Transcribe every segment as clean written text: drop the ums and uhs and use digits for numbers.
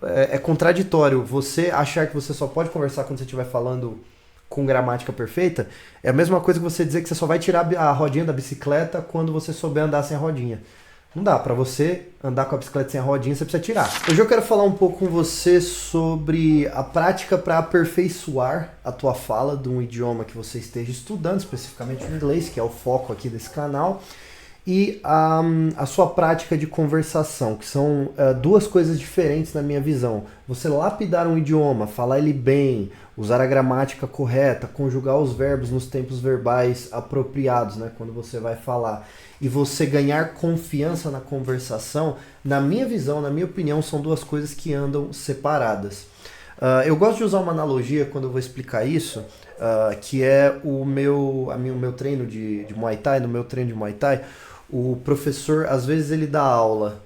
é contraditório você achar que você só pode conversar quando você estiver falando com gramática perfeita. É a mesma coisa que você dizer que você só vai tirar a rodinha da bicicleta quando você souber andar sem a rodinha. Não dá, pra você andar com a bicicleta sem a rodinha, você precisa tirar. Hoje eu quero falar um pouco com você sobre a prática para aperfeiçoar a tua fala de um idioma que você esteja estudando, especificamente o inglês, que é o foco aqui desse canal, e a sua prática de conversação, que são duas coisas diferentes na minha visão. Você lapidar um idioma, falar ele bem, usar a gramática correta, conjugar os verbos nos tempos verbais apropriados, né, quando você vai falar, e você ganhar confiança na conversação, na minha visão, na minha opinião, são duas coisas que andam separadas. Eu gosto de usar uma analogia quando eu vou explicar isso, que é o meu treino de Muay Thai. No meu treino de Muay Thai, o professor, às vezes, ele dá aula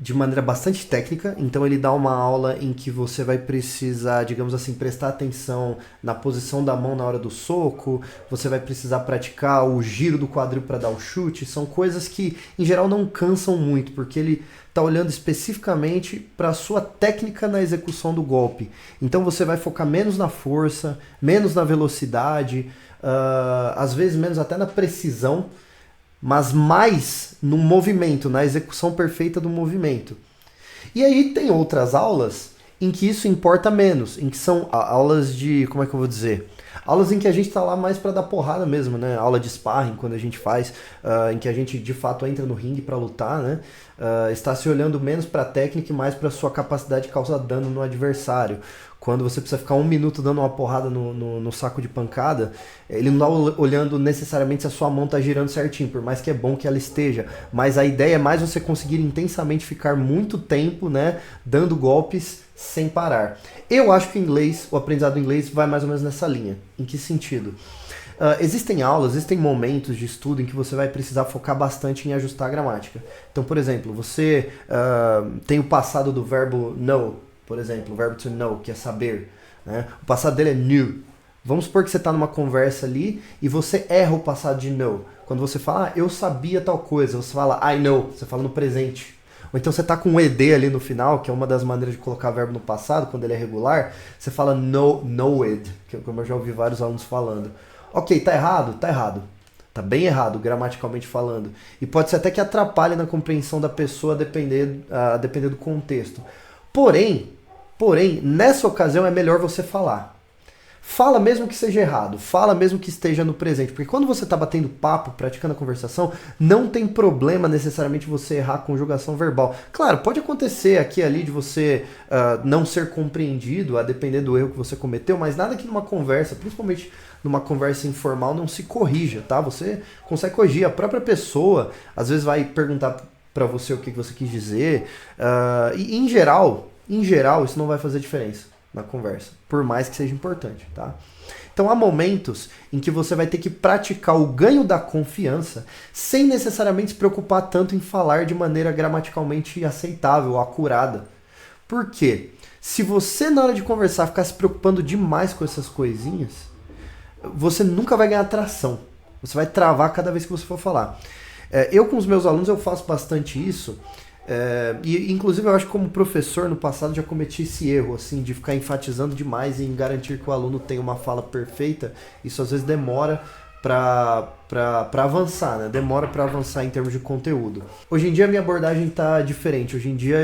de maneira bastante técnica, então ele dá uma aula em que você vai precisar, digamos assim, prestar atenção na posição da mão na hora do soco, você vai precisar praticar o giro do quadril para dar o chute, são coisas que em geral não cansam muito, porque ele está olhando especificamente para a sua técnica na execução do golpe. Então você vai focar menos na força, menos na velocidade, às vezes menos até na precisão, mas mais no movimento, na execução perfeita do movimento. E aí tem outras aulas em que isso importa menos, em que são aulas de, como é que eu vou dizer? Aulas em que a gente está lá mais para dar porrada mesmo, né? Aula de sparring, quando a gente faz, em que a gente de fato entra no ringue para lutar, né? Está se olhando menos para a técnica e mais para a sua capacidade de causar dano no adversário. Quando você precisa ficar 1 minuto dando uma porrada no saco de pancada, ele não está olhando necessariamente se a sua mão está girando certinho, por mais que é bom que ela esteja. Mas a ideia é mais você conseguir intensamente ficar muito tempo, né, dando golpes sem parar. Eu acho que o aprendizado do inglês vai mais ou menos nessa linha. Em que sentido? Existem aulas, existem momentos de estudo em que você vai precisar focar bastante em ajustar a gramática. Então, por exemplo, você tem o passado do verbo know, por exemplo, o verbo to know, que é saber, né? O passado dele é knew. Vamos supor que você está numa conversa ali e você erra o passado de know. Quando você fala, eu sabia tal coisa, você fala, I know, você fala no presente. Ou então você está com um ed ali no final, que é uma das maneiras de colocar verbo no passado, quando ele é regular, você fala knowed, que é como eu já ouvi vários alunos falando. Ok, tá errado? Tá errado. Tá bem errado, gramaticalmente falando. E pode ser até que atrapalhe na compreensão da pessoa, a depender do contexto. Porém, nessa ocasião é melhor você falar. Fala mesmo que seja errado, fala mesmo que esteja no presente, porque quando você está batendo papo, praticando a conversação, não tem problema necessariamente você errar a conjugação verbal. Claro, pode acontecer aqui e ali de você não ser compreendido, a depender do erro que você cometeu, mas nada que numa conversa, principalmente numa conversa informal, não se corrija, tá? Você consegue corrigir, a própria pessoa às vezes vai perguntar para você o que você quis dizer, e em geral, isso não vai fazer diferença na conversa, por mais que seja importante, tá? Então há momentos em que você vai ter que praticar o ganho da confiança sem necessariamente se preocupar tanto em falar de maneira gramaticalmente aceitável ou acurada. Por quê? Se você na hora de conversar ficar se preocupando demais com essas coisinhas, você nunca vai ganhar tração. Você vai travar cada vez que você for falar. Eu com os meus alunos eu faço bastante isso. E inclusive eu acho que como professor no passado já cometi esse erro assim, de ficar enfatizando demais em garantir que o aluno tenha uma fala perfeita. Isso às vezes demora para avançar, né? Demora para avançar em termos de conteúdo. Hoje em dia a minha abordagem está diferente. Hoje em dia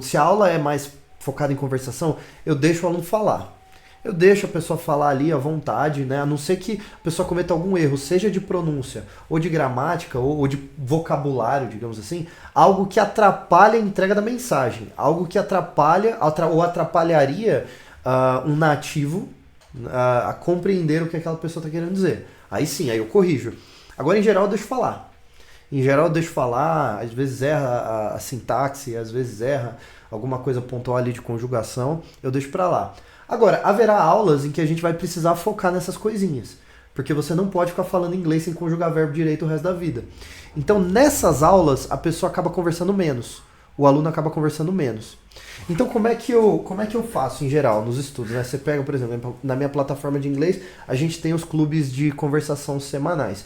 se a aula é mais focada em conversação, eu deixo o aluno falar. Eu deixo a pessoa falar ali à vontade, né? A não ser que a pessoa cometa algum erro, seja de pronúncia, ou de gramática, ou de vocabulário, digamos assim, algo que atrapalha a entrega da mensagem, algo que atrapalha ou atrapalharia um nativo a compreender o que aquela pessoa está querendo dizer. Aí sim, aí eu corrijo. Agora, em geral, eu deixo falar. Em geral, eu deixo falar, às vezes erra a sintaxe, às vezes erra alguma coisa pontual ali de conjugação, eu deixo para lá. Agora, haverá aulas em que a gente vai precisar focar nessas coisinhas, porque você não pode ficar falando inglês sem conjugar verbo direito o resto da vida. Então, nessas aulas, a pessoa acaba conversando menos, o aluno acaba conversando menos. Então, como é que eu faço em geral nos estudos, né? Você pega, por exemplo, na minha plataforma de inglês, a gente tem os clubes de conversação semanais.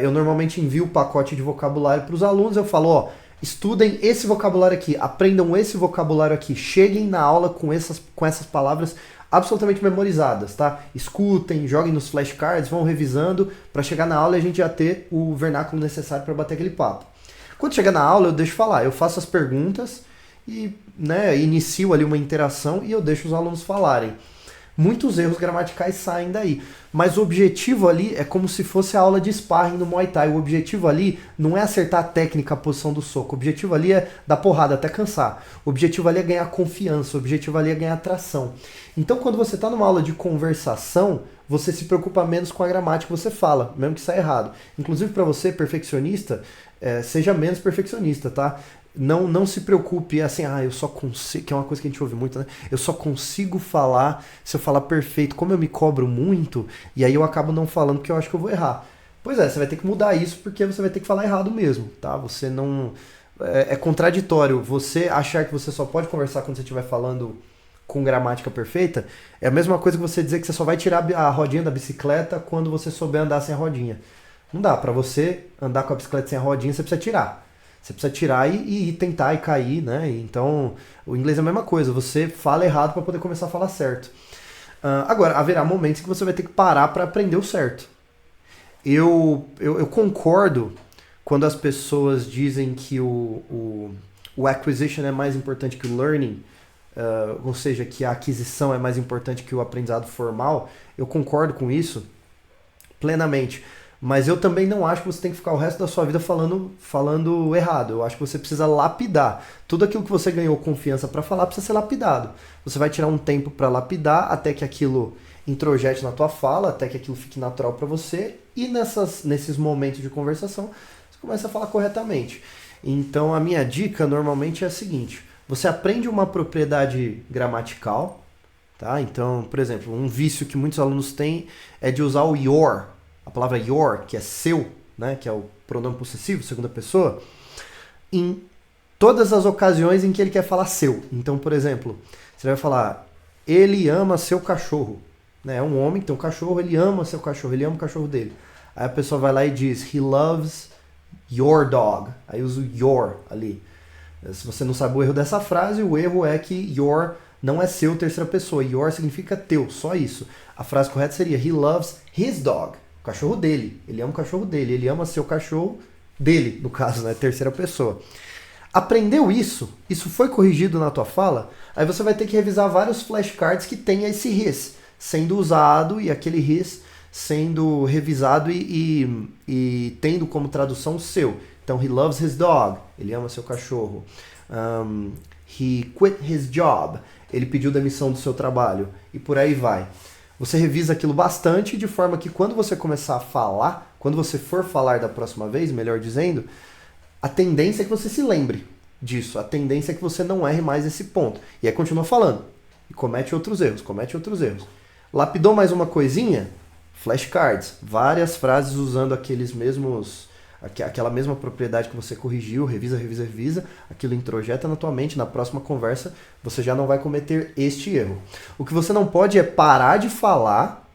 Eu normalmente envio o pacote de vocabulário para os alunos, eu falo, Estudem esse vocabulário aqui, aprendam esse vocabulário aqui, cheguem na aula com essas palavras absolutamente memorizadas, tá? Escutem, joguem nos flashcards, vão revisando para chegar na aula e a gente já ter o vernáculo necessário para bater aquele papo. Quando chegar na aula, eu deixo falar, eu faço as perguntas e, né, inicio ali uma interação e eu deixo os alunos falarem. Muitos erros gramaticais saem daí, mas o objetivo ali é como se fosse a aula de sparring no Muay Thai. O objetivo ali não é acertar a técnica, a posição do soco. O objetivo ali é dar porrada até cansar. O objetivo ali é ganhar confiança. O objetivo ali é ganhar atração. Então, quando você está numa aula de conversação, você se preocupa menos com a gramática que você fala, mesmo que saia errado. Inclusive, para você, perfeccionista, seja menos perfeccionista, tá? Não se preocupe, assim, eu só consigo, que é uma coisa que a gente ouve muito, né? Eu só consigo falar se eu falar perfeito. Como eu me cobro muito, e aí eu acabo não falando porque eu acho que eu vou errar. Pois é, você vai ter que mudar isso porque você vai ter que falar errado mesmo, tá? Você não... É contraditório você achar que você só pode conversar quando você estiver falando com gramática perfeita. É a mesma coisa que você dizer que você só vai tirar a rodinha da bicicleta quando você souber andar sem a rodinha. Não dá, pra você andar com a bicicleta sem a rodinha, você precisa tirar. Você precisa tirar e tentar e cair, né? Então, o inglês é a mesma coisa. Você fala errado para poder começar a falar certo. Agora, haverá momentos que você vai ter que parar para aprender o certo. Eu concordo quando as pessoas dizem que o acquisition é mais importante que o learning, ou seja, que a aquisição é mais importante que o aprendizado formal. Eu concordo com isso plenamente. Mas eu também não acho que você tem que ficar o resto da sua vida falando errado. Eu acho que você precisa lapidar. Tudo aquilo que você ganhou confiança para falar precisa ser lapidado. Você vai tirar um tempo para lapidar até que aquilo introjete na tua fala, até que aquilo fique natural para você. E nesses momentos de conversação, você começa a falar corretamente. Então a minha dica normalmente é a seguinte. Você aprende uma propriedade gramatical, tá? Então, por exemplo, um vício que muitos alunos têm é de usar o your. A palavra your, que é seu, né, que é o pronome possessivo, segunda pessoa, em todas as ocasiões em que ele quer falar seu. Então, por exemplo, você vai falar, ele ama seu cachorro. Né? É um homem que tem um cachorro, ele ama seu cachorro, ele ama o cachorro dele. Aí a pessoa vai lá e diz, he loves your dog. Aí usa o your ali. Se você não sabe o erro dessa frase, o erro é que your não é seu, terceira pessoa. Your significa teu, só isso. A frase correta seria, he loves his dog. O cachorro dele. Ele ama o cachorro dele. Ele ama seu cachorro dele, no caso, né? Terceira pessoa. Aprendeu isso? Isso foi corrigido na tua fala? Aí você vai ter que revisar vários flashcards que tenha esse his sendo usado e aquele his sendo revisado e tendo como tradução seu. Então, he loves his dog. Ele ama seu cachorro. He quit his job. Ele pediu demissão do seu trabalho. E por aí vai. Você revisa aquilo bastante de forma que quando você começar a falar, quando você for falar da próxima vez, melhor dizendo, a tendência é que você se lembre disso. A tendência é que você não erre mais esse ponto. E aí continua falando. E comete outros erros. Lapidou mais uma coisinha? Flashcards. Várias frases usando aquela mesma propriedade que você corrigiu, revisa, aquilo introjeta na tua mente, na próxima conversa você já não vai cometer este erro. O que você não pode é parar de falar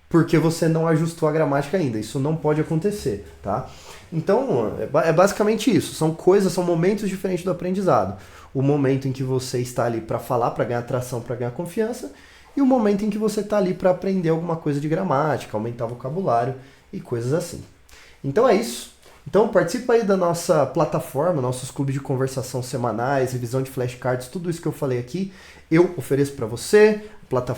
porque você não ajustou a gramática ainda. Isso não pode acontecer, tá? Então, é basicamente isso. São momentos diferentes do aprendizado. O momento em que você está ali para falar, para ganhar atração, para ganhar confiança, e o momento em que você está ali para aprender alguma coisa de gramática, aumentar o vocabulário e coisas assim. Então é isso. Então participa aí da nossa plataforma, nossos clubes de conversação semanais, revisão de flashcards, tudo isso que eu falei aqui, eu ofereço para você.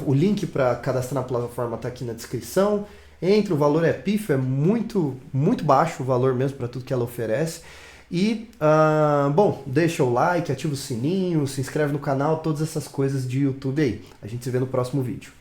O link para cadastrar na plataforma está aqui na descrição. Entre, o valor é pífio, é muito, muito baixo o valor mesmo para tudo que ela oferece. E, deixa o like, ativa o sininho, se inscreve no canal, todas essas coisas de YouTube aí. A gente se vê no próximo vídeo.